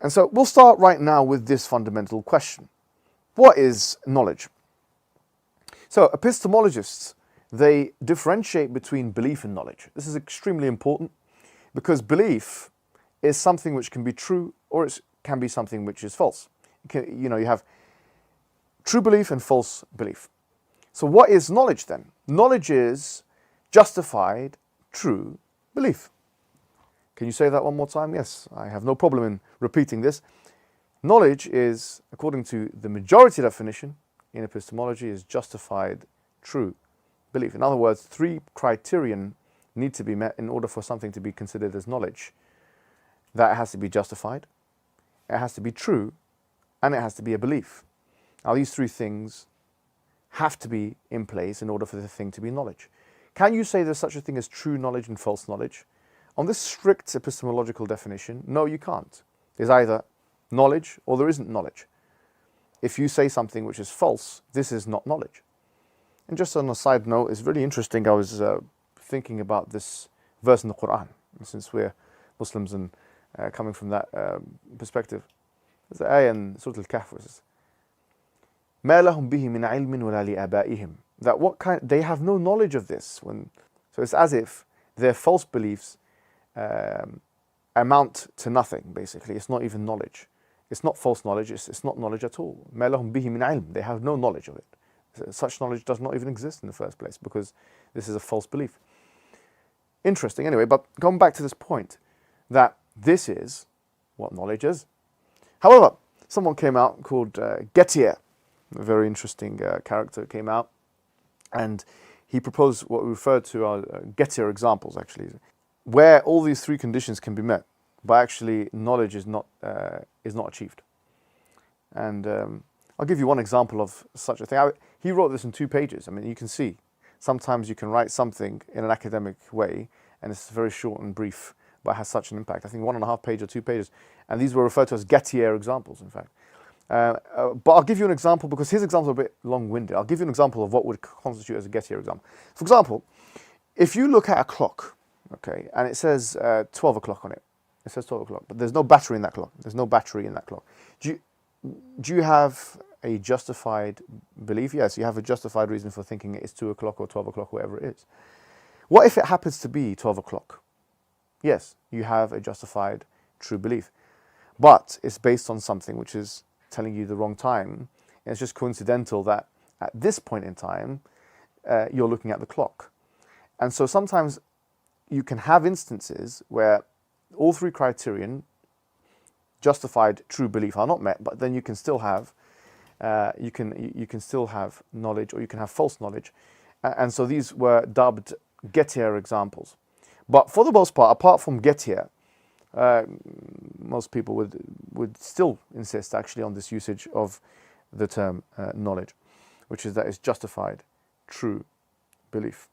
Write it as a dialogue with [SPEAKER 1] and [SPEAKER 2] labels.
[SPEAKER 1] And so we'll start right now with this fundamental question. What is knowledge? So epistemologists, they differentiate between belief and knowledge. This is extremely important because belief is something which can be true or it can be something which is false. You have true belief and false belief. So what is knowledge then? Knowledge is justified, true belief. Can you say that one more time? Yes, I have no problem in repeating this. Knowledge is, according to the majority definition in epistemology, is justified, true belief. In other words, 3 criterion need to be met in order for something to be considered as knowledge. That it has to be justified, it has to be true, and it has to be a belief. Now these 3 things have to be in place in order for the thing to be knowledge. Can you say there's such a thing as true knowledge and false knowledge? On this strict epistemological definition, no, you can't. There's either knowledge or there isn't knowledge. If you say something which is false, this is not knowledge. And just on a side note, it's really interesting. I was thinking about this verse in the Quran, since we're Muslims and coming from that perspective. There's an ayah in Surah Al-Kahf which says, مَا لَهُمْ بِهِ مِنْ عِلْمٍ وَلَا لِآبَائِهِمْ. That they have no knowledge of this. So it's as if their false beliefs amount to nothing, basically. It's not even knowledge. It's not false knowledge, it's not knowledge at all. مَا لَهُمْ بِهِ مِنْ عِلْمٍ. They have no knowledge of it. Such knowledge does not even exist in the first place because this is a false belief. Interesting, anyway, but going back to this point, that this is what knowledge is. However, someone came out called Gettier, a very interesting character came out, and he proposed what we referred to as Gettier examples, actually, where all these 3 conditions can be met, but actually knowledge is not achieved. And I'll give you one example of such a thing. He wrote this in 2 pages. I mean, you can see, sometimes you can write something in an academic way, and it's very short and brief, but has such an impact. I think 1.5 pages or 2 pages. And these were referred to as Gettier examples, in fact. But I'll give you an example, because his examples are a bit long-winded. I'll give you an example of what would constitute as a Gettier example. For example, if you look at a clock, okay, and it says 12 o'clock on it. It says 12 o'clock, but there's no battery in that clock. There's no battery in that clock. Do you have a justified belief? Yes, you have a justified reason for thinking it's 2 o'clock or 12 o'clock, whatever it is. What if it happens to be 12 o'clock? Yes, you have a justified true belief. But it's based on something which is telling you the wrong time. And it's just coincidental that at this point in time, you're looking at the clock. And so sometimes you can have instances where all 3 criterion, justified true belief, are not met, but then you can still have you can still have knowledge, or you can have false knowledge. And so these were dubbed Gettier examples. But for the most part, apart from Gettier, most people would still insist actually on this usage of the term knowledge, which is that it's justified true belief.